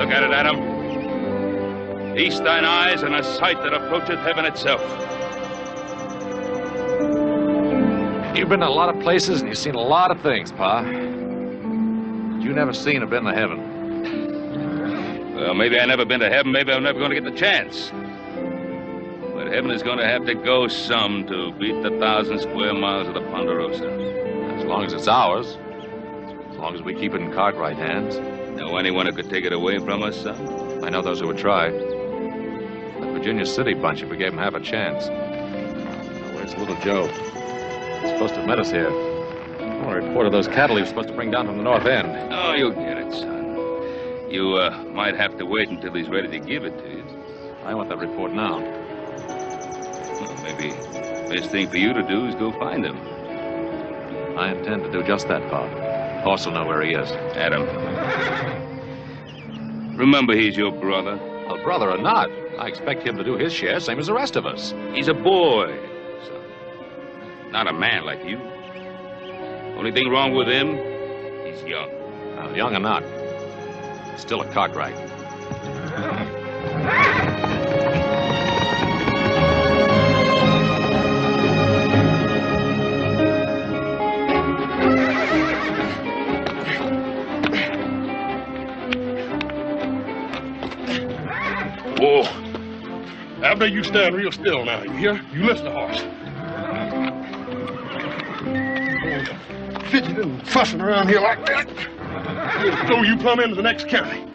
Look at it, Adam. Feast thine eyes on a sight that approacheth heaven itself. You've been to a lot of places and you've seen a lot of things, Pa. But you never seen or been to heaven. Well, maybe I never been to heaven. Maybe I'm never going to get the chance. But heaven is going to have to go some to beat the 1,000 square miles of the Ponderosa. As long as it's ours. As long as we keep it in Cartwright hands. Know anyone who could take it away from us, son? I know those who would try. That Virginia City bunch, if we gave them half a chance. Where's little Joe? He's supposed to have met us here. Oh, a report of those cattle he was supposed to bring down from the north end. Oh, you'll get it, son. You might have to wait until he's ready to give it to you. I want that report now. Well, maybe the best thing for you to do is go find him. I intend to do just that, Pa. Horse will know where he is. Adam. Remember, he's your brother. Well, brother or not, I expect him to do his share, same as the rest of us. He's a boy, son. Not a man like you. Only thing wrong with him, he's young. Now, young or not, still a Cartwright. Whoa. Abner, you stand real still now, you hear? You listen to horse. Fidgeting and fussing around here like that. It'll throw you plumb into the next county.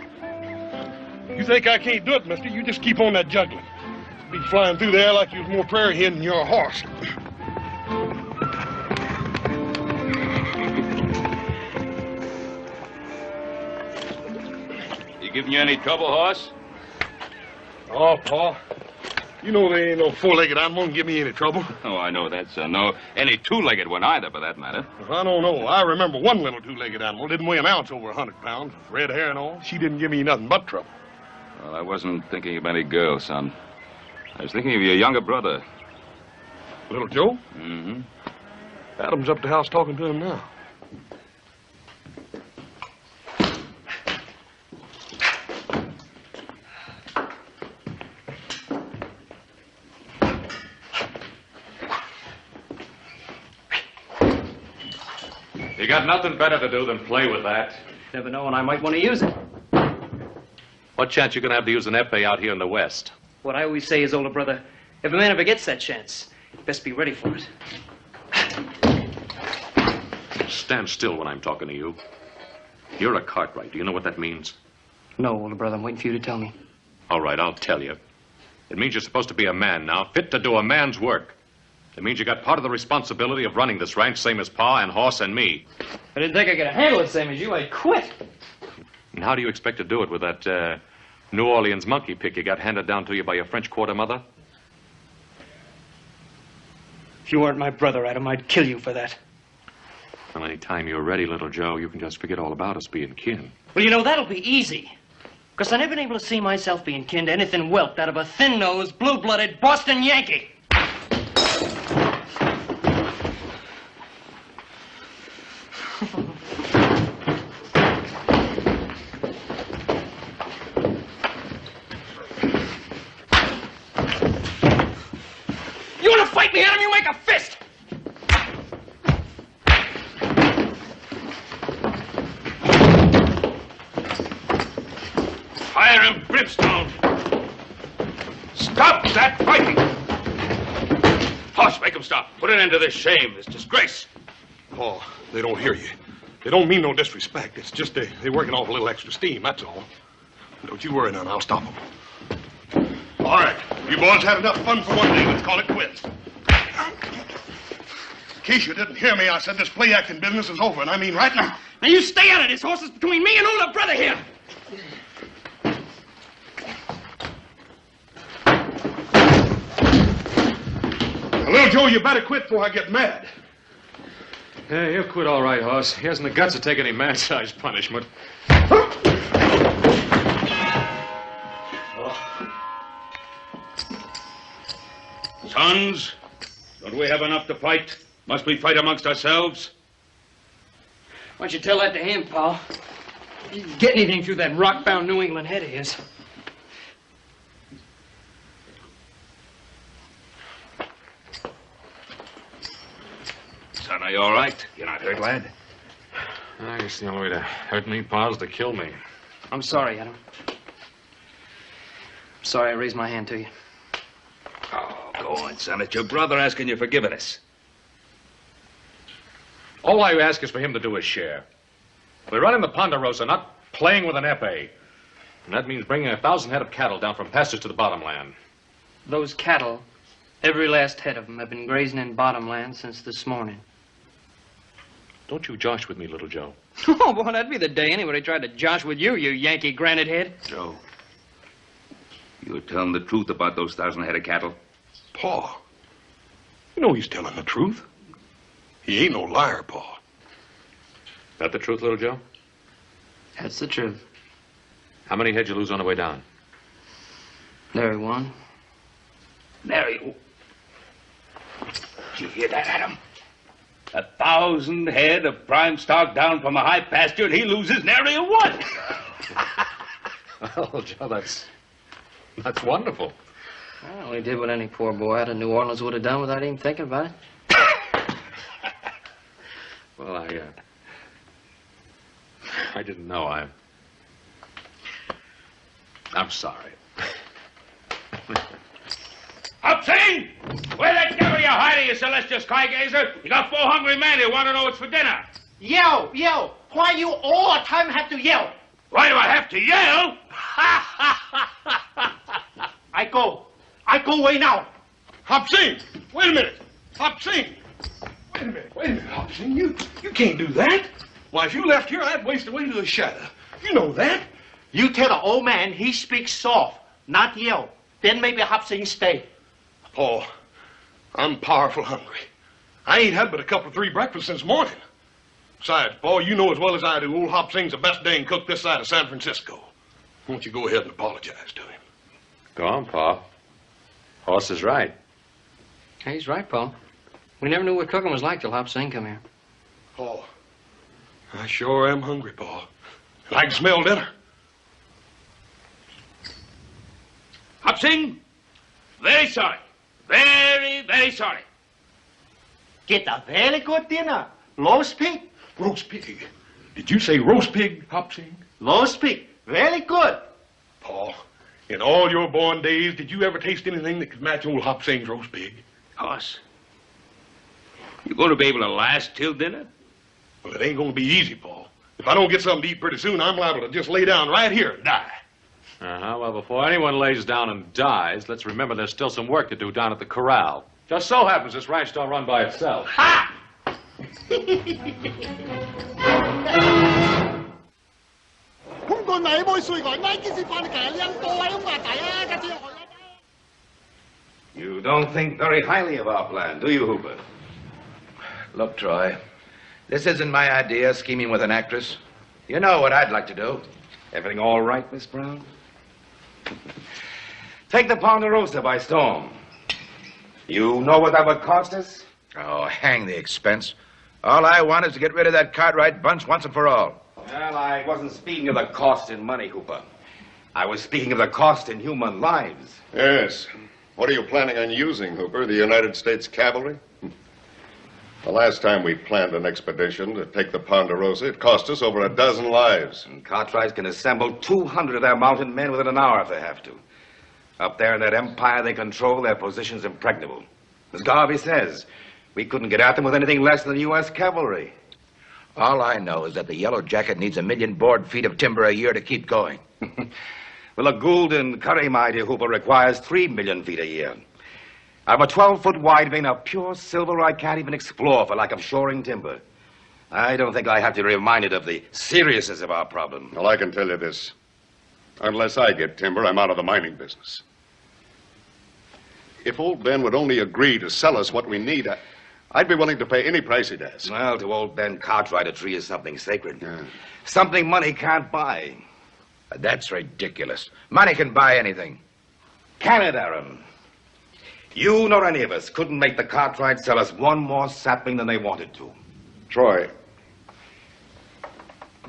You think I can't do it, mister? You just keep on that juggling. Be flying through there like you was more prairie hen than you're a horse. He giving you any trouble, horse? Oh, Pa. You know there ain't no four-legged animal can give me any trouble. Oh, I know that, son. No, any two-legged one either, for that matter. I don't know. I remember one little two-legged animal didn't weigh an ounce over 100 pounds. Red hair and all. She didn't give me nothing but trouble. Well, I wasn't thinking of any girl, son. I was thinking of your younger brother. Little Joe? Mm-hmm. Adam's up at the house talking to him now. You got nothing better to do than play with that. Never know when I might want to use it. What chance you gonna have to use an epee out here in the West? What I always say is, older brother, if a man ever gets that chance, you best be ready for it. Stand still when I'm talking to you. You're a Cartwright. Do you know what that means? No, older brother, I'm waiting for you to tell me. All right, I'll tell you. It means you're supposed to be a man now, fit to do a man's work. It means you got part of the responsibility of running this ranch, same as Pa and Horse and me. I didn't think I could handle it same as you. I'd quit. And how do you expect to do it with that New Orleans monkey pick you got handed down to you by your French quarter mother? If you weren't my brother, Adam, I'd kill you for that. Well, any time you're ready, little Joe, you can just forget all about us being kin. Well, you know, that'll be easy. Because I've never been able to see myself being kin to anything whelped out of a thin-nosed, blue-blooded Boston Yankee. You want to fight me, Adam? You make a fist! Fire him, brimstone! Stop that fighting! Horse, make him stop. Put an end to this shame, this disgrace. Paul, they don't hear you. They don't mean no disrespect. It's just they're working off a little extra steam, that's all. Don't you worry none. I'll stop them. All right. You boys had enough fun for one day. Let's call it quits. In case you didn't hear me, I said this play-acting business is over, and I mean right now. Now you stay out of this. Horse is between me and older brother here. Now, little Joe, you better quit before I get mad. Yeah, he'll quit all right, Hoss. He hasn't the guts to take any man-sized punishment. Sons, don't we have enough to fight? Must we fight amongst ourselves? Why don't you tell that to him, Paul? Get anything through that rock-bound New England head of his. Son, are you all right? You're not hurt, lad? I guess the only way to hurt me, Pa, is to kill me. I'm sorry, Adam. Sorry I raised my hand to you. Oh, go on, son. It's your brother asking you for forgiveness. All I ask is for him to do his share. We're running the Ponderosa, not playing with an epee. And that means bringing 1,000 head of cattle down from pastures to the bottomland. Those cattle, every last head of them, have been grazing in bottomland since this morning. Don't you josh with me, little Joe. Oh, boy, that'd be the day anybody tried to josh with you, you Yankee granite head. Joe, you're telling the truth about those 1,000 head of cattle? Pa, you know he's telling the truth. He ain't no liar, Pa. That the truth, little Joe? That's the truth. How many head you lose on the way down? Nary one. Nary. Did you hear that, Adam? 1,000 head of prime stock down from a high pasture, and he loses nary a one. Oh, Joe, that's wonderful. I only did what any poor boy out of New Orleans would have done without even thinking about it. Well, I didn't know. I'm sorry. Upsing! Where the devil are you hiding, you celestial skygazer? You got 4 hungry men who want to know what's for dinner. Yell, yell. Why you all the time have to yell? Why do I have to yell? I go away now. Hop Sing! Wait a minute! Hop Sing! Wait a minute, Hop Sing. You can't do that. Why, if you left here, I'd waste away to the shadow. You know that. You tell the old man he speaks soft, not yell. Then maybe Hop Sing stay. Paul, I'm powerful hungry. I ain't had but a couple of 3 breakfasts since morning. Besides, Paul, you know as well as I do, old Hop Sing's the best dang cook this side of San Francisco. Won't you go ahead and apologize to him? Go on, Pa. Hoss is right. Hey, he's right, Paul. We never knew what cooking was like till Hop Sing come here. Paul, I sure am hungry, Paul. And I can smell dinner. Hop Sing, very sorry. Very, very sorry. Get a very good dinner. Roast pig. Roast pig. Did you say roast pig, Hop Sing? Roast pig. Very good. Paul, in all your born days, did you ever taste anything that could match old Hop Sing's roast pig? Hoss, you going to be able to last till dinner? Well, it ain't going to be easy, Paul. If I don't get something to eat pretty soon, I'm liable to just lay down right here and die. Well, before anyone lays down and dies, let's remember there's still some work to do down at the corral. Just so happens this ranch don't run by itself. Ha! You don't think very highly of our plan, do you, Hooper? Look, Troy, this isn't my idea, scheming with an actress. You know what I'd like to do. Everything all right, Miss Brown? Take the Ponderosa by storm. You know what that would cost us? Oh, hang the expense. All I want is to get rid of that Cartwright bunch once and for all. Well, I wasn't speaking of the cost in money, Hooper. I was speaking of the cost in human lives. Yes. What are you planning on using, Hooper? The United States Cavalry? The last time we planned an expedition to take the Ponderosa, it cost us over 12 lives. And Cartwright can assemble 200 of their mounted men within an hour if they have to. Up there in that empire they control, their position's impregnable. As Garvey says, we couldn't get at them with anything less than the U.S. cavalry. All I know is that the Yellow Jacket needs 1 million board feet of timber a year to keep going. Well, a Gould and Curry, my dear Hooper, requires 3 million feet a year. Out of a 12-foot wide vein of pure silver I can't even explore for lack of shoring timber. I don't think I have to be reminded of the seriousness of our problem. Well, I can tell you this. Unless I get timber, I'm out of the mining business. If old Ben would only agree to sell us what we need, I'd be willing to pay any price he'd ask. Well, to old Ben Cartwright, a tree is something sacred. Yeah. Something money can't buy. That's ridiculous. Money can buy anything. Can it, Aaron? You nor any of us couldn't make the Cartwrights sell us one more sapling than they wanted to. Troy,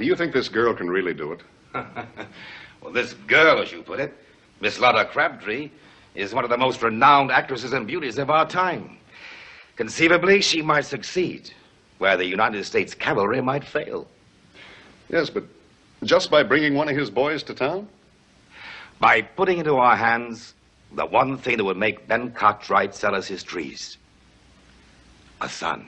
Do you think this girl can really do it? Well, this girl, as you put it, Miss Lotta Crabtree, is one of the most renowned actresses and beauties of our time. Conceivably, she might succeed, where the United States cavalry might fail. Yes, but just by bringing one of his boys to town? By putting into our hands the one thing that would make Ben Cartwright sell us his trees. A son.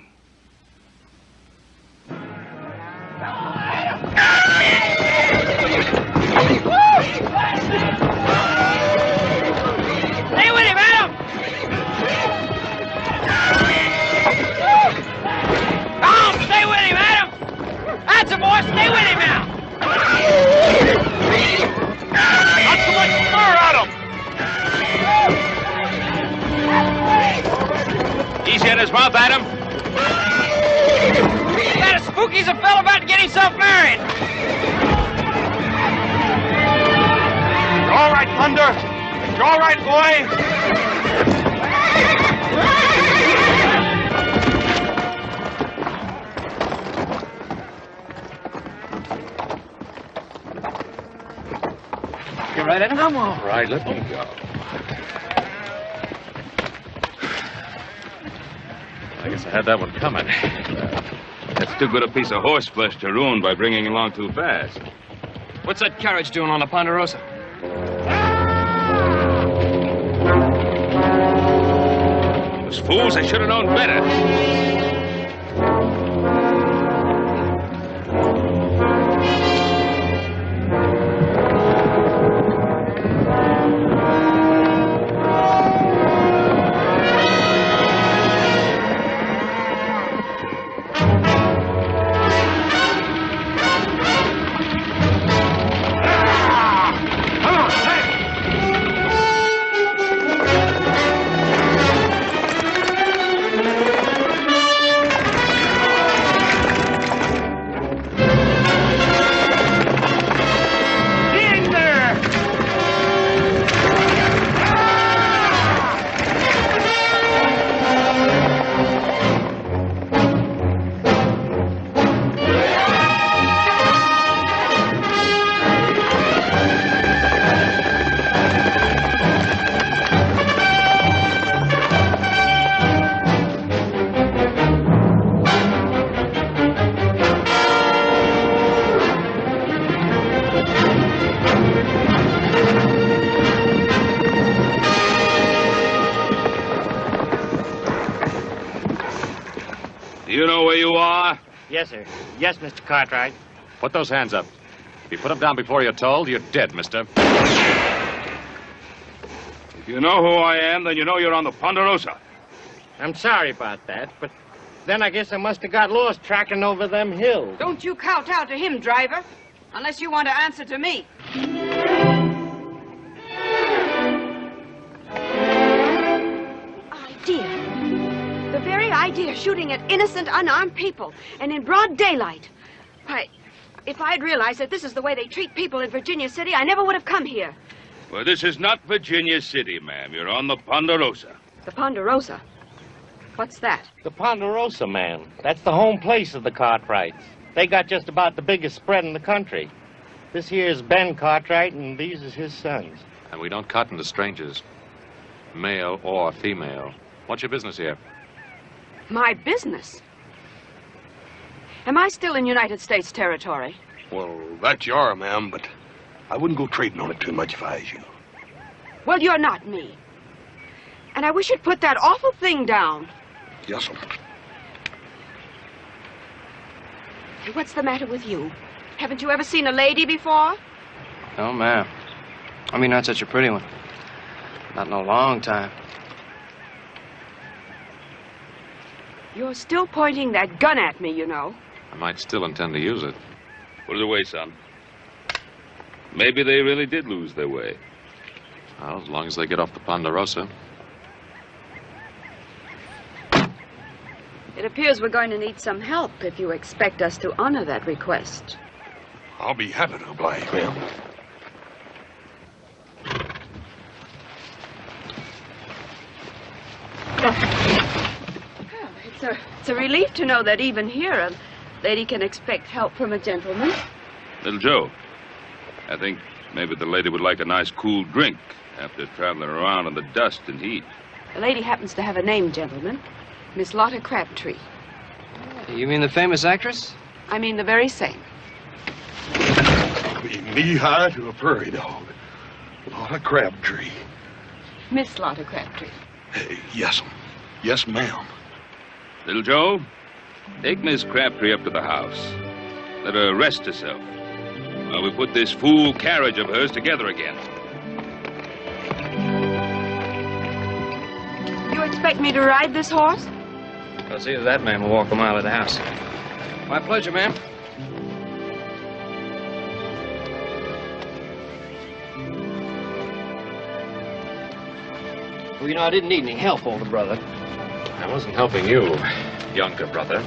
Stay with him, Adam! Tom, stay with him, Adam! That's a boy, stay with him now! Not too much fur, Adam! Easy in his mouth, Adam. That a spooky's a fellow about to get himself married! You all right, Thunder? You all right, boy? You right, Adam? I'm all right. Let me go. I guess I had that one coming. That's too good a piece of horse flesh to ruin by bringing along too fast. What's that carriage doing on the Ponderosa? Those fools, they should have known better. Do you know where you are? Yes, sir. Yes, Mr. Cartwright. Put those hands up. If you put them down before you're told, you're dead, mister. If you know who I am, then you know you're on the Ponderosa. I'm sorry about that, but then I guess I must have got lost tracking over them hills. Don't you kowtow to him, driver, unless you want to answer to me. Idea. The very idea of shooting at innocent, unarmed people, and in broad daylight. Why, if I'd realized that this is the way they treat people in Virginia City, I never would have come here. Well, this is not Virginia City, ma'am. You're on the Ponderosa. The Ponderosa? What's that? The Ponderosa, man. That's the home place of the Cartwrights. They got just about the biggest spread in the country. This here is Ben Cartwright, and these is his sons. And we don't cotton to strangers, male or female. What's your business here? My business? Am I still in United States territory? Well, that you are, ma'am, but I wouldn't go trading on it too much if I was you. Well, you're not me. And I wish you'd put that awful thing down. Yes, sir. Hey, what's the matter with you? Haven't you ever seen a lady before? No, ma'am. I mean, not such a pretty one. Not in a long time. You're still pointing that gun at me, you know. I might still intend to use it. Put it away, son. Maybe they really did lose their way. Well, as long as they get off the Ponderosa. It appears we're going to need some help if you expect us to honor that request. I'll be happy to oblige, ma'am. It's a relief to know that even here a lady can expect help from a gentleman. Little Joe, I think maybe the lady would like a nice cool drink after traveling around in the dust and heat. The lady happens to have a name, gentlemen. Miss Lotta Crabtree. You mean the famous actress? I mean the very same. Be knee-high to a prairie dog. Lotta Crabtree. Miss Lotta Crabtree. Hey, yes, yes, ma'am. Little Joe, take Miss Crabtree up to the house. Let her rest herself while we put this fool carriage of hers together again. You expect me to ride this horse? I'll see if that man will walk a mile of the house. My pleasure, ma'am. Well, you know, I didn't need any help, older brother. I wasn't helping you, younger brother.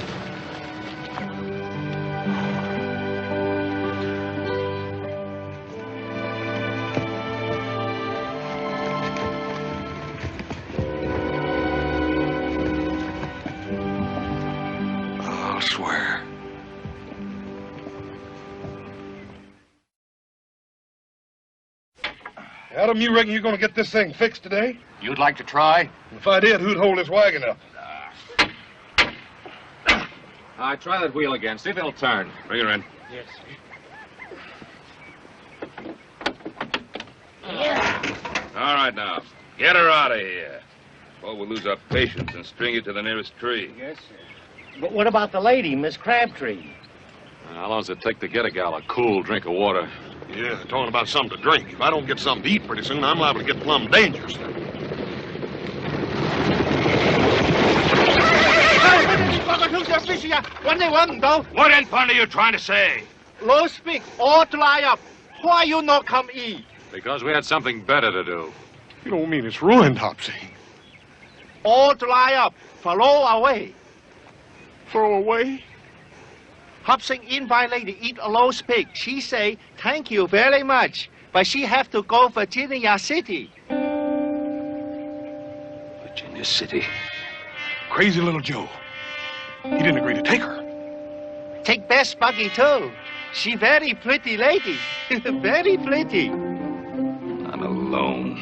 I'll swear. Adam, you reckon you're going to get this thing fixed today? You'd like to try? If I did, who'd hold this wagon up? All right, try that wheel again. See if it'll turn. Bring her in. Yes. All right, now. Get her out of here. Or we'll lose our patience and string you to the nearest tree. Yes, sir. But what about the lady, Miss Crabtree? How long does it take to get a gal a cool drink of water? Yeah, talking about something to drink. If I don't get something to eat pretty soon, I'm liable to get plumb dangerous. What in fun are you trying to say? Low speak, all dry up. Why you not come eat? Because we had something better to do. You don't mean it's ruined, Hopsy. All dry up. Follow away. Throw away? Hopsing in by lady eat a low speak. She say, thank you very much. But she have to go Virginia City. Virginia City. Crazy little Joe. He didn't agree to take her. Take best buggy too. She very pretty lady. Very pretty. I'm alone.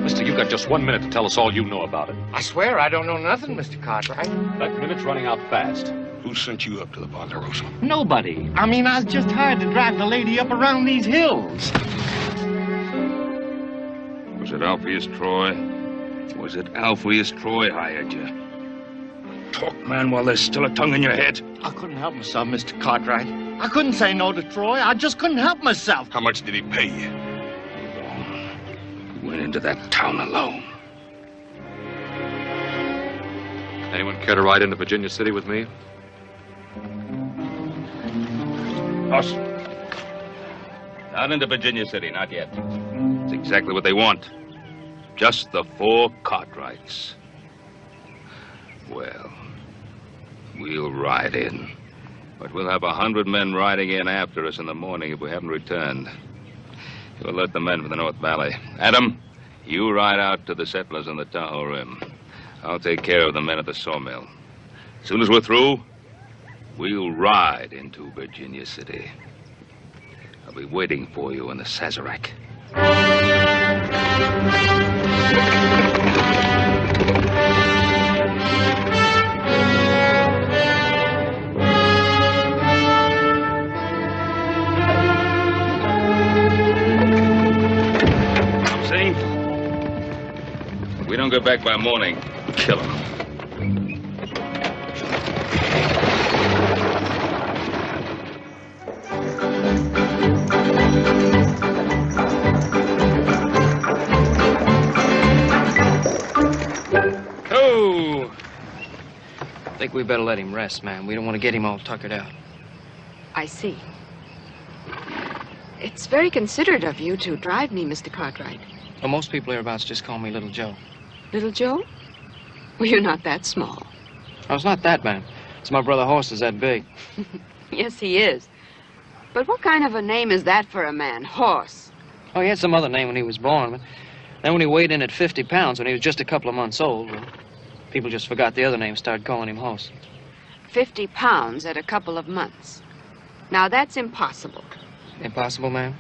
Mister, you've got just 1 minute to tell us all you know about it. I swear I don't know nothing, Mr. Cartwright. That minute's running out fast. Who sent you up to the Ponderosa? Nobody. I mean, I was just hired to drive the lady up around these hills. Was it Alpheus Troy? Was it Alpheus Troy hired you? Talk, man, while there's still a tongue in your head. I couldn't help myself, Mr. Cartwright. I couldn't say no to Troy. I just couldn't help myself. How much did he pay you? You went into that town alone. Anyone care to ride into Virginia City with me? Us. Not into Virginia City, not yet. It's exactly what they want. Just the 4 Cartwrights. Well, we'll ride in. But we'll have 100 men riding in after us in the morning if we haven't returned. You alert the men from the North Valley. Adam, you ride out to the settlers on the Tahoe Rim. I'll take care of the men at the sawmill. As soon as we're through, we'll ride into Virginia City. I'll be waiting for you in the Sazerac. See? If we don't get back by morning, kill him. I think we better let him rest, man. We don't want to get him all tuckered out. I see. It's very considerate of you to drive me, Mr. Cartwright. Well, most people hereabouts just call me Little Joe. Little Joe? Well, you're not that small. Oh, it's not that, man. It's my brother Horse is that big. Yes, he is. But what kind of a name is that for a man? Horse. Oh, he had some other name when he was born, but then when he weighed in at 50 pounds, when he was just a couple of months old, well, people just forgot the other name and started calling him Horse. 50 pounds at a couple of months. Now, that's impossible. Impossible, ma'am?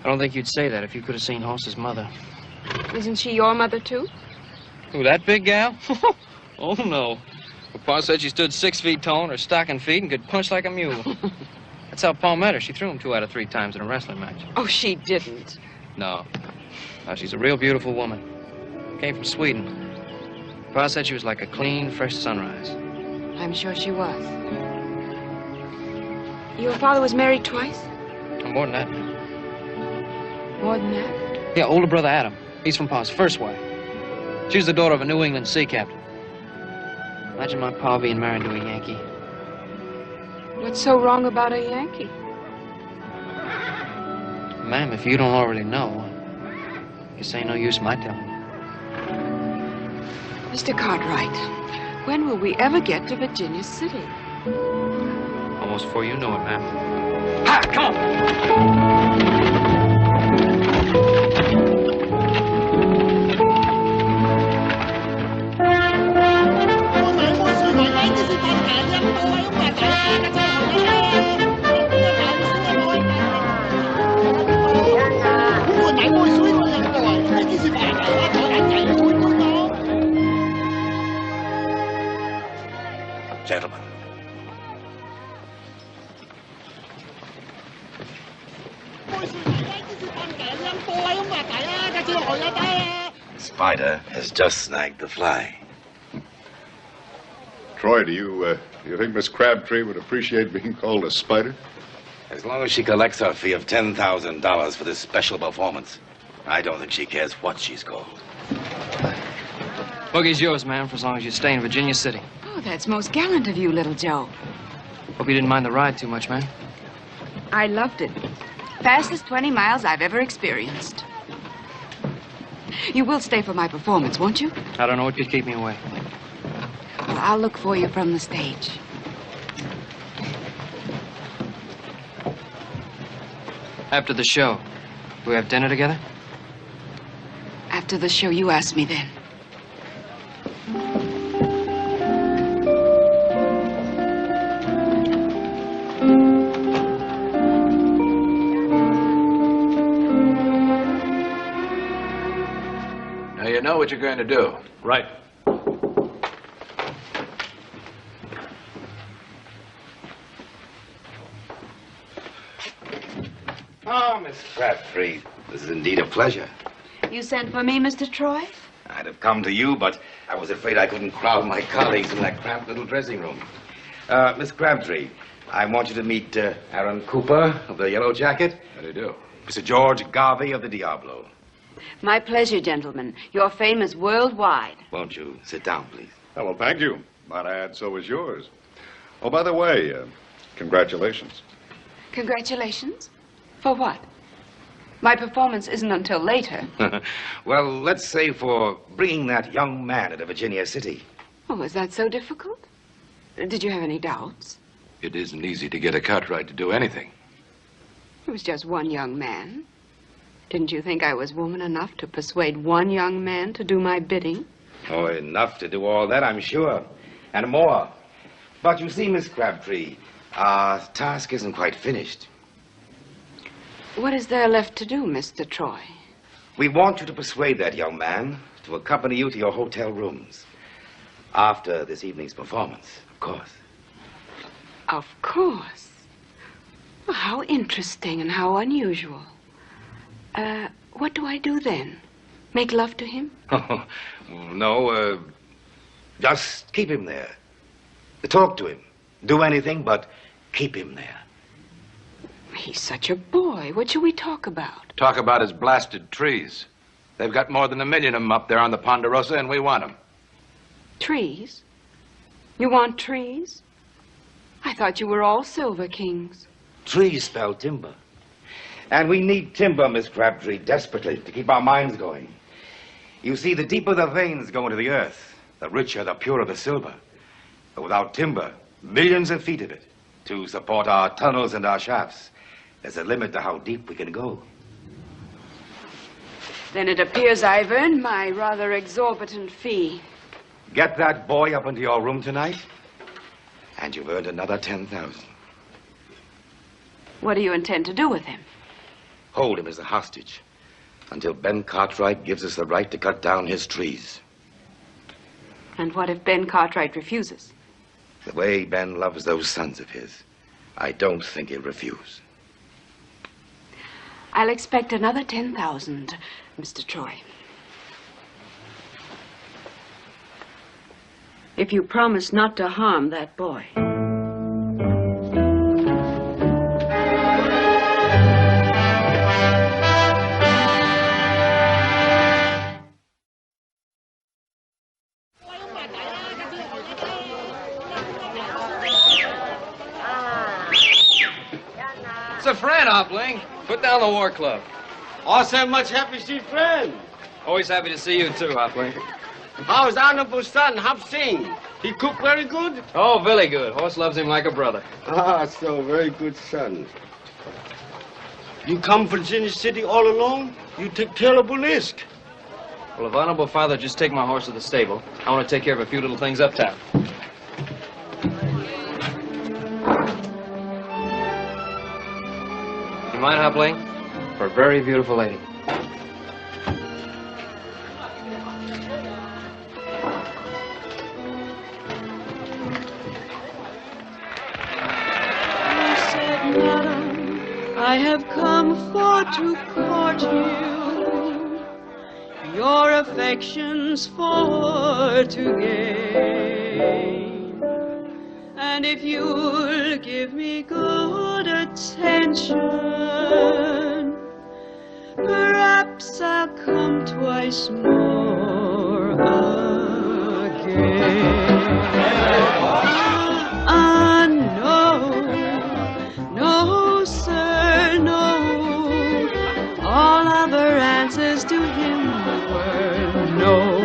I don't think you'd say that if you could have seen Horse's mother. Isn't she your mother, too? Who, that big gal? Oh, no. Well, Pa said she stood 6 feet tall on her stocking feet and could punch like a mule. That's how Pa met her. She threw him 2 out of 3 times in a wrestling match. Oh, she didn't. No. No, she's a real beautiful woman. Came from Sweden. Pa said she was like a clean, fresh sunrise. I'm sure she was. Your father was married twice? Oh, more than that. More than that? Yeah, older brother Adam. He's from Pa's first wife. She was the daughter of a New England sea captain. Imagine my pa being married to a Yankee. What's so wrong about a Yankee? Ma'am, if you don't already know, guess ain't no use my telling you. Mr. Cartwright, when will we ever get to Virginia City? Almost before you know it, ma'am. Ha! Come Gentlemen. Spider has just snagged the fly. Troy, do you think Miss Crabtree would appreciate being called a spider? As long as she collects her fee of $10,000 for this special performance, I don't think she cares what she's called. Boogie's yours, ma'am, for as long as you stay in Virginia City. Oh, that's most gallant of you, little Joe. Hope you didn't mind the ride too much, ma'am. I loved it. Fastest 20 miles I've ever experienced. You will stay for my performance, won't you? I don't know what could keep me away. Well, I'll look for you from the stage. After the show, do we have dinner together? After the show, you ask me then. Now you know what you're going to do. Right. Oh, Miss Crabtree, this is indeed a pleasure. You sent for me, Mr. Troy? I'd have come to you, but I was afraid I couldn't crowd my colleagues in that cramped little dressing room. Miss Crabtree, I want you to meet Aaron Cooper of the Yellow Jacket. How do you do? Mr. George Garvey of the Diablo. My pleasure, gentlemen. Your fame is worldwide. Won't you sit down, please? Oh, well, thank you. Might I add, so is yours. Oh, by the way, congratulations. Congratulations? For what? My performance isn't until later. Well, let's say for bringing that young man into Virginia City. Oh, is that so difficult? Did you have any doubts? It isn't easy to get a Cartwright to do anything. It was just one young man. Didn't you think I was woman enough to persuade one young man to do my bidding? Oh, enough to do all that, I'm sure. And more. But you see, Miss Crabtree, our task isn't quite finished. What is there left to do, Mr. Troy? We want you to persuade that young man to accompany you to your hotel rooms. After this evening's performance, of course. Of course. Well, how interesting and how unusual. What do I do then? Make love to him? Oh, no, just keep him there. Talk to him. Do anything but keep him there. He's such a boy. What should we talk about? Talk about his blasted trees. They've got more than 1 million of them up there on the Ponderosa, and we want them. Trees? You want trees? I thought you were all Silver Kings. Trees spell timber. And we need timber, Miss Crabtree, desperately, to keep our minds going. You see, the deeper the veins go into the earth, the richer, the purer the silver. But without timber, millions of feet of it, to support our tunnels and our shafts, there's a limit to how deep we can go. Then it appears I've earned my rather exorbitant fee. Get that boy up into your room tonight, And you've earned another 10,000. What do you intend to do with him? Hold him as a hostage until Ben Cartwright gives us the right to cut down his trees. And what if Ben Cartwright refuses? The way Ben loves those sons of his, I don't think he'll refuse. I'll expect another 10,000, Mr. Troy. If you promise not to harm that boy. It's a friend, Hopling. Put down the war club. Also much happy to see friend. Always happy to see you too, Hopling. How's honorable son, Hop Sing? He cook very good? Oh, very good. Horse loves him like a brother. Ah, so very good son. You come from Virginia City all alone? You take terrible risk. Well, if honorable father just take my horse to the stable, I want to take care of a few little things uptown. You mind, Hopling? For a very beautiful lady. I have come for to court you, your affections for to gain. And if you'll give me good attention, perhaps I'll come twice more again. No, sir, no. All other answers to him were no.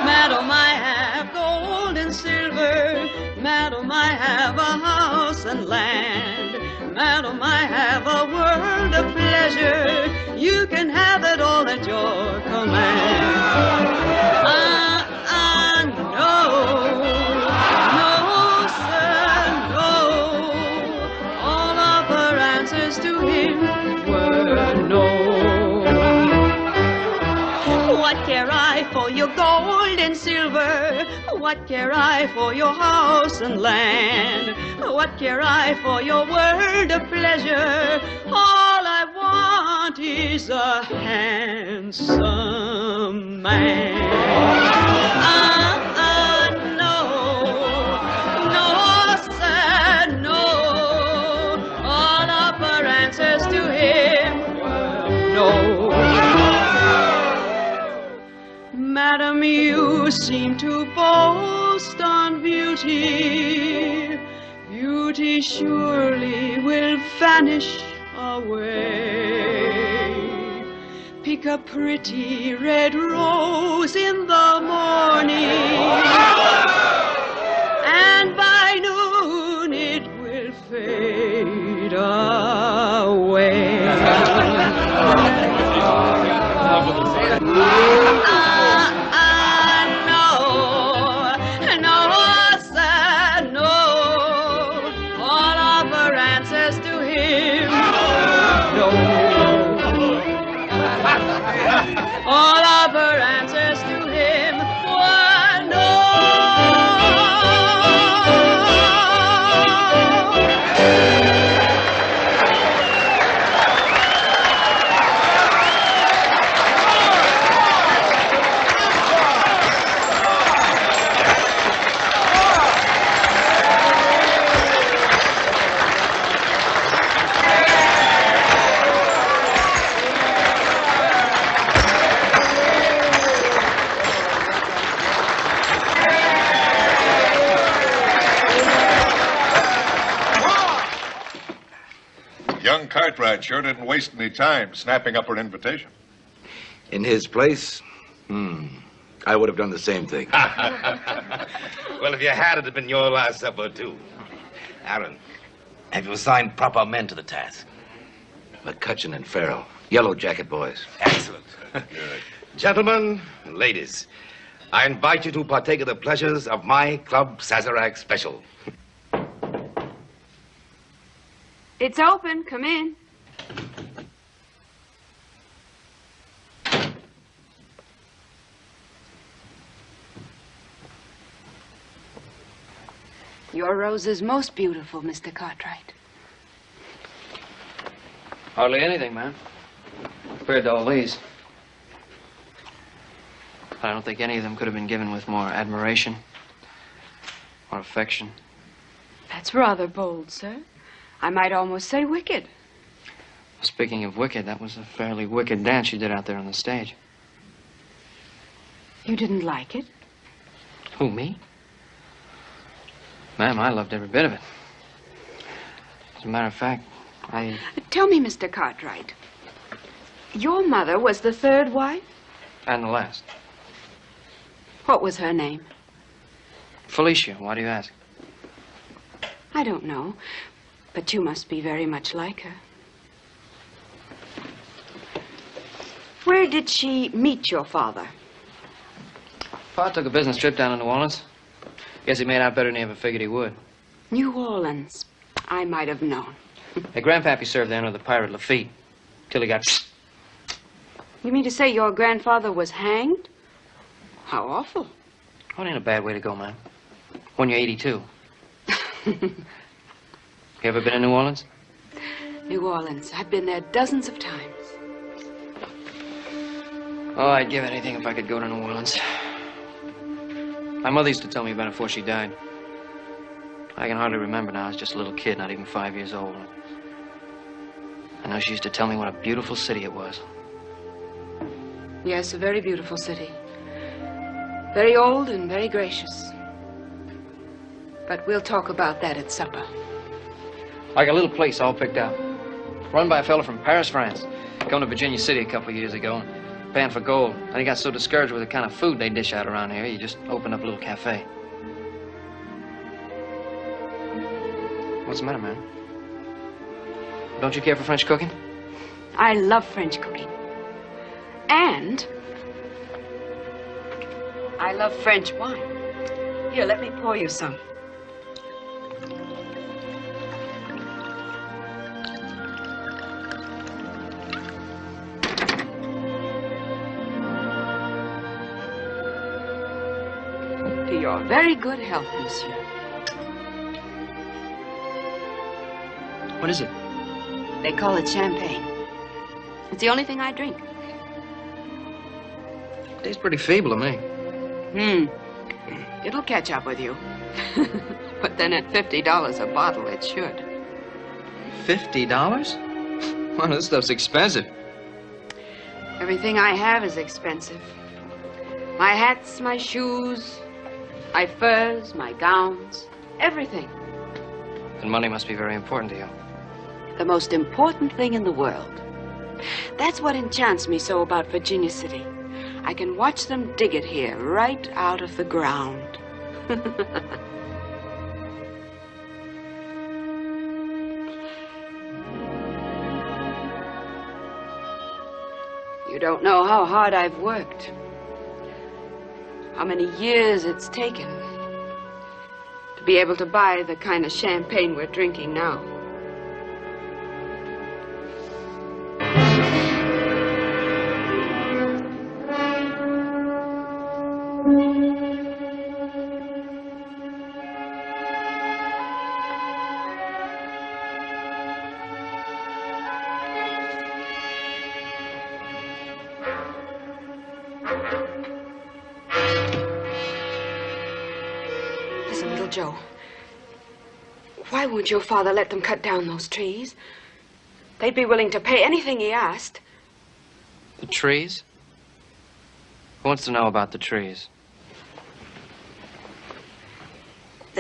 Madam, I have gold and silver. Madam, I have a house and land. Madam, I have a world of pleasure. You can have it all at your command. To him were no. What care I for your gold and silver? What care I for your house and land? What care I for your world of pleasure? All I want is a handsome man. Madam, you seem to boast on beauty. Beauty surely will vanish away. Pick a pretty red rose in the morning, and by noon it will fade away. All other answers to him were no. Young Cartwright sure didn't waste any time snapping up her invitation. In his place, I would have done the same thing. Well, if you had, it'd have been your last supper, too. Aaron, have you assigned proper men to the task? McCutcheon and Farrell, Yellow Jacket boys. Excellent. Good. Gentlemen and ladies, I invite you to partake of the pleasures of my Club Sazerac special. It's open. Come in. Your rose is most beautiful, Mr. Cartwright. Hardly anything, ma'am. Compared to all these. I don't think any of them could have been given with more admiration or affection. That's rather bold, sir. I might almost say wicked. Speaking of wicked, that was a fairly wicked dance you did out there on the stage. You didn't like it? Who, me? Ma'am, I loved every bit of it. As a matter of fact, Tell me, Mr. Cartwright, your mother was the third wife? And the last. What was her name? Felicia, why do you ask? I don't know, but you must be very much like her. Where did she meet your father? Pa took a business trip down to New Orleans. Guess he made out better than he ever figured he would. New Orleans. I might have known. Hey, Grandpappy served there under the pirate Lafitte, till he got... You mean to say your grandfather was hanged? How awful. Oh, it ain't a bad way to go, man. When you're 82. You ever been in New Orleans? New Orleans. I've been there dozens of times. Oh, I'd give anything if I could go to New Orleans. My mother used to tell me about it before she died. I can hardly remember now. I was just a little kid, not even 5 years old. I know she used to tell me what a beautiful city it was. Yes, a very beautiful city. Very old and very gracious. But we'll talk about that at supper. Like a little place all picked out. Run by a fellow from Paris, France. Come to Virginia City a couple of years ago and pan for gold. And he got so discouraged with the kind of food they dish out around here, he just opened up a little cafe. What's the matter, man? Don't you care for French cooking? I love French cooking. And I love French wine. Here, let me pour you some. To your very good health, monsieur. What is it? They call it champagne. It's the only thing I drink. Tastes pretty feeble to me. It'll catch up with you. But then at $50 a bottle, it should. $50? Well, this stuff's expensive. Everything I have is expensive. My hats, my shoes, my furs, my gowns, everything. And money must be very important to you. The most important thing in the world. That's what enchants me so about Virginia City. I can watch them dig it here, right out of the ground. You don't know how hard I've worked. How many years it's taken to be able to buy the kind of champagne we're drinking now. Listen, little Joe. Why won't your father let them cut down those trees? They'd be willing to pay anything he asked. The trees? Who wants to know about the trees?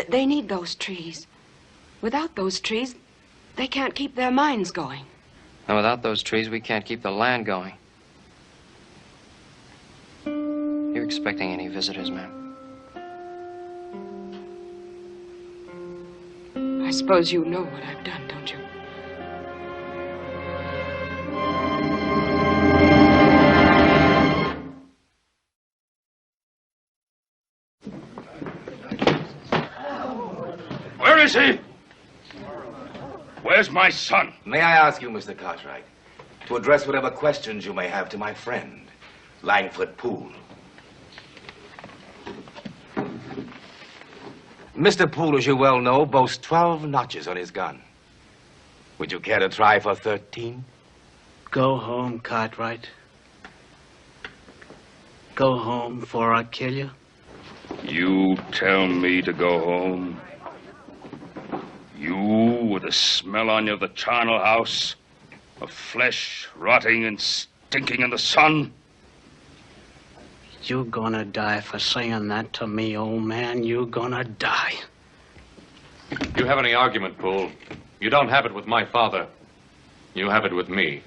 They need those trees. Without those trees, they can't keep their mines going. And without those trees, we can't keep the land going. You expecting any visitors, ma'am? I suppose you know what I've done, don't you? he? Where's my son? May I ask you, Mr. Cartwright, to address whatever questions you may have to my friend, Langford Poole. Mr. Poole, as you well know, boasts 12 notches on his gun. Would you care to try for 13? Go home, Cartwright. Go home before I kill you. You tell me to go home? You, with the smell on you of the charnel house, of flesh rotting and stinking in the sun? You're gonna die for saying that to me, old man. You're gonna die. You have any argument, Poole? You don't have it with my father. You have it with me.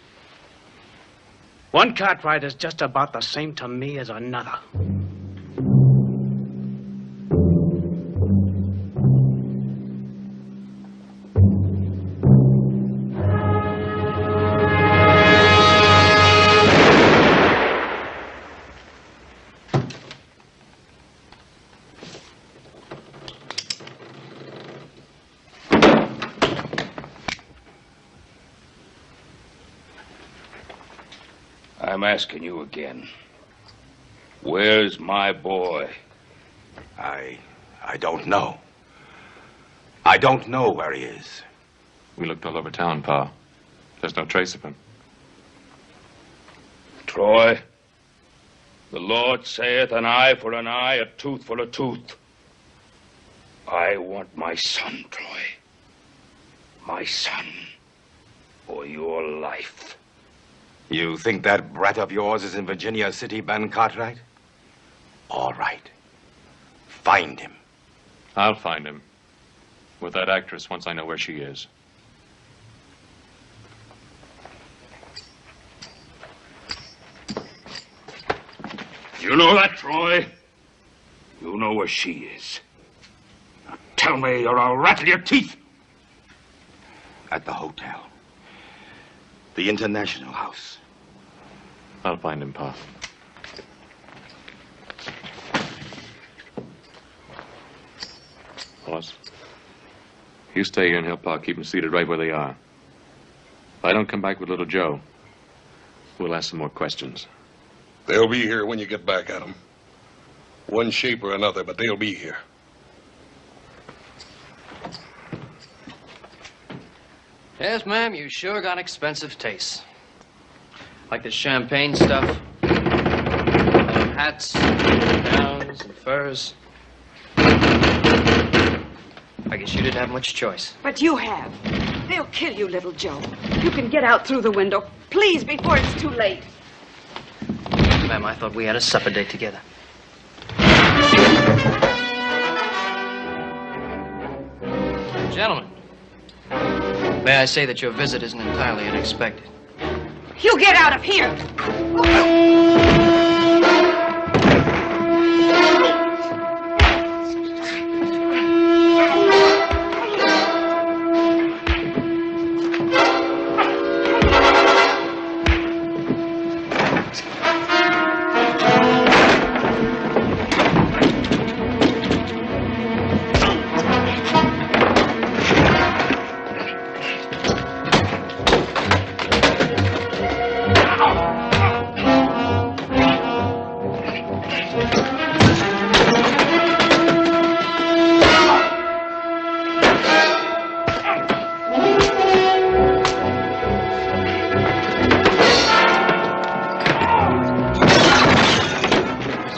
One Cartwright is just about the same to me as another. I'm asking you again. Where's my boy? I don't know. I don't know where he is. We looked all over town, Pa. There's no trace of him. Troy, the Lord saith an eye for an eye, a tooth for a tooth. I want my son, Troy. My son. Or your life. You think that brat of yours is in Virginia City, Ben Cartwright? All right. Find him. I'll find him. With that actress once I know where she is. You know that, Troy? You know where she is. Now tell me or I'll rattle your teeth. At the hotel. The International House. I'll find him, Pa. Boss, you stay here and help Pa keep them seated right where they are. If I don't come back with little Joe, we'll ask some more questions. They'll be here when you get back at them. One shape or another, but they'll be here. Yes, ma'am, you sure got expensive tastes. Like the champagne stuff. Hats, gowns, and furs. I guess you didn't have much choice. But you have. They'll kill you, little Joe. You can get out through the window. Please, before it's too late. Ma'am, I thought we had a supper date together. Gentlemen, may I say that your visit isn't entirely unexpected. You get out of here!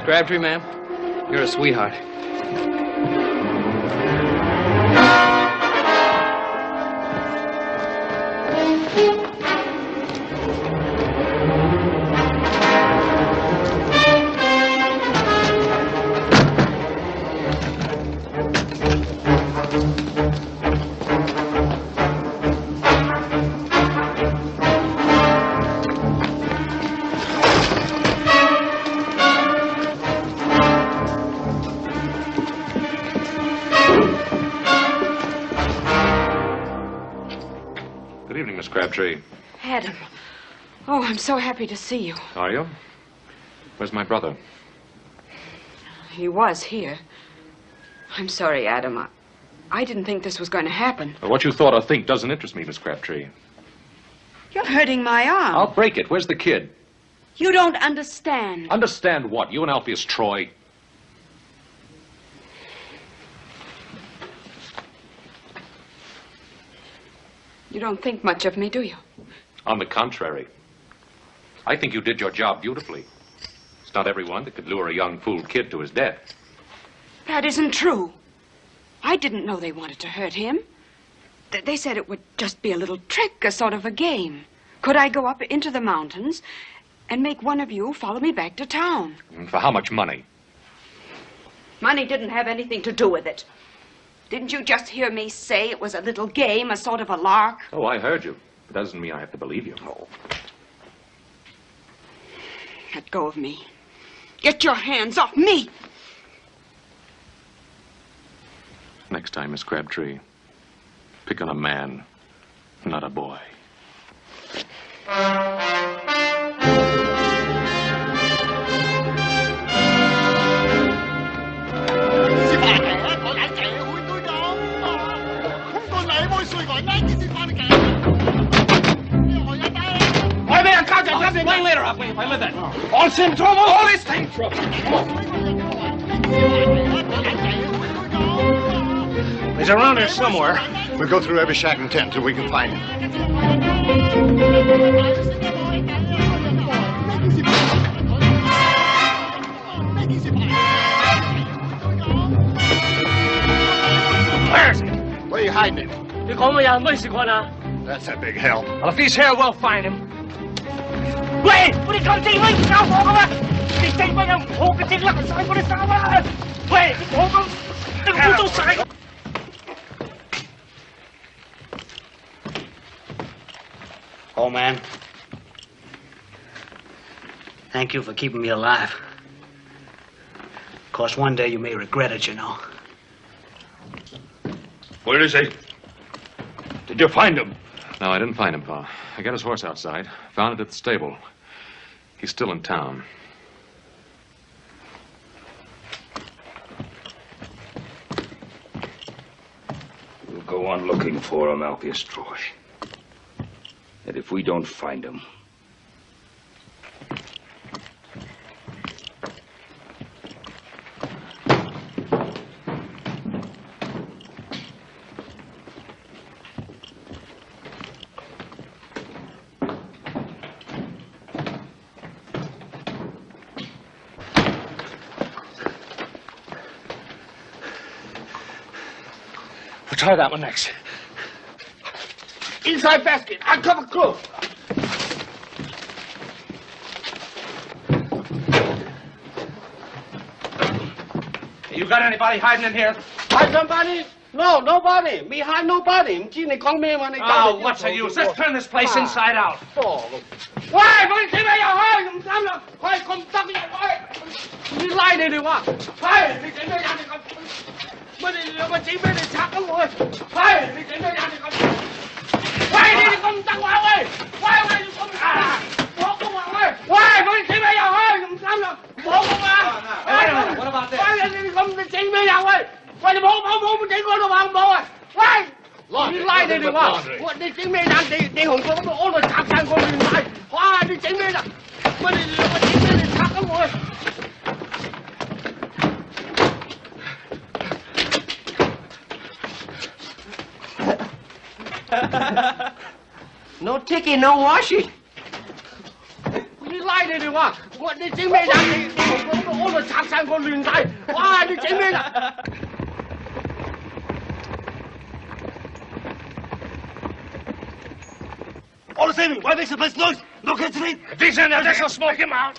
Crabtree, ma'am, you're a sweetheart. Good evening, Miss Crabtree. Adam. Oh, I'm so happy to see you. Are you? Where's my brother? He was here. I'm sorry, Adam. I didn't think this was going to happen. Well, what you thought or think doesn't interest me, Miss Crabtree. You're hurting my arm. I'll break it. Where's the kid? You don't understand. Understand what? You and Alpheus Troy? You don't think much of me, do you? On the contrary. I think you did your job beautifully. It's not everyone that could lure a young fool kid to his death. That isn't true. I didn't know they wanted to hurt him. They said it would just be a little trick, a sort of a game. Could I go up into the mountains and make one of you follow me back to town? For how much money? Money didn't have anything to do with it. Didn't you just hear me say it was a little game, a sort of a lark? Oh, I heard you. It doesn't mean I have to believe you. Oh. Let go of me. Get your hands off me! Next time, Miss Crabtree, pick on a man, not a boy. Bring later up if I live in. All same trouble, all this same trouble. He's around here somewhere. We'll go through every shack and tent till we can find him. Where is he? Where are you hiding him? That's that big hell. Well, if he's here, we'll find him. 喂，我哋咁正威搞我噶嘛？你正威又唔好嘅，正甩晒我啲衫啊！喂，你我咁，你污糟晒。Old man, thank you for keeping me alive. Of course, one day you may regret it, you know. Where is he? Did you find him? No, I didn't find him, Pa. I got his horse outside. Found it at the stable. He's still in town. We'll go on looking for him, Alpheus Troy. And if we don't find him... We'll try that one next. Inside basket. I cover crew. You got anybody hiding in here? Hide somebody? No, nobody. Me hide nobody. Oh, what's the use? Let's turn this place inside out. Oh. 喂，我哋點解又開？唔啱啦！喂，咁得嘅喂，你拉你哋話，喂，你整咩人哋咁？乜你兩個整咩你拆咗我？喂，你整咩人哋咁？喂，你哋咁得話喂，喂，你咁啊！我咁話喂，喂，我哋整咩又開？唔啱啦，唔好咁啊！喂，你哋咁你整咩又喂？喂，你冇整我度話唔好啊！喂！ 你拉你哋話，你整咩人？你紅過咁安度拆散個亂晒，哇！你整咩人？乜你兩個整咩？你拆咗我？ No ticket, no washing. 你拉你哋話，你整咩人？你紅過咁安度拆散個亂晒，哇！你整咩人？ All the same, why make so much noise? No kids in. If he's in there, just go smoke him out.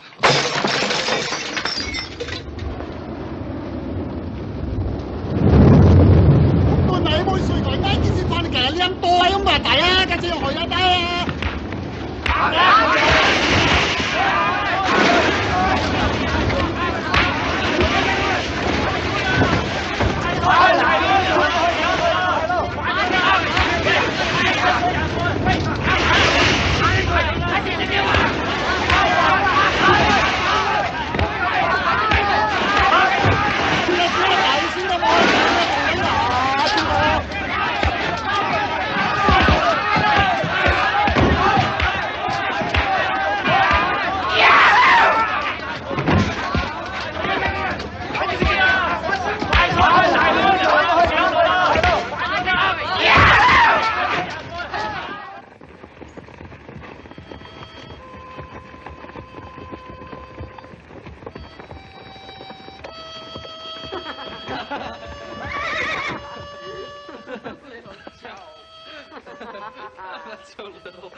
so little.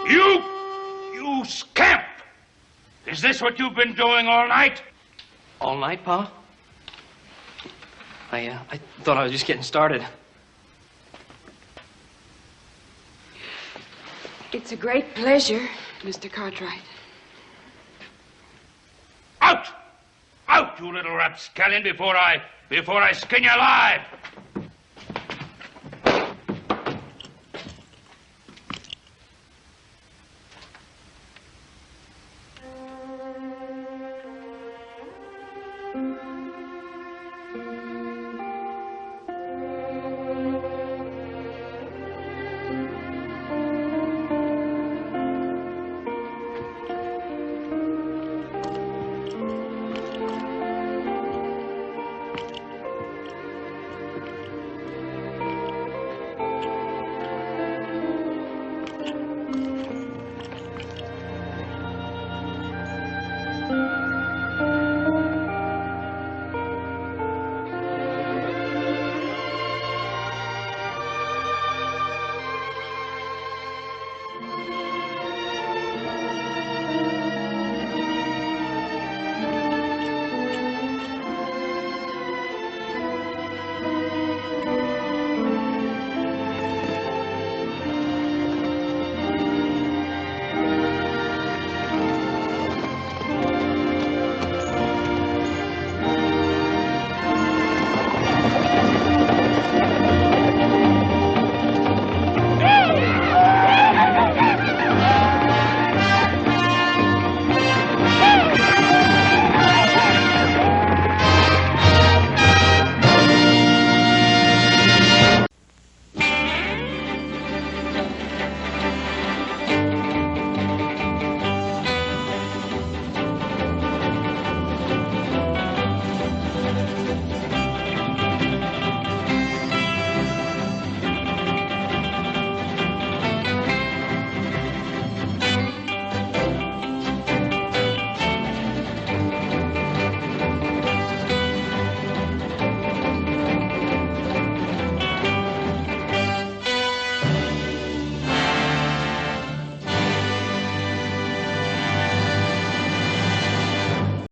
You scamp! Is this what you've been doing all night? All night, Pa? I thought I was just getting started. It's a great pleasure, Mr. Cartwright. Out! Out, you little rapscallion, before I skin you alive!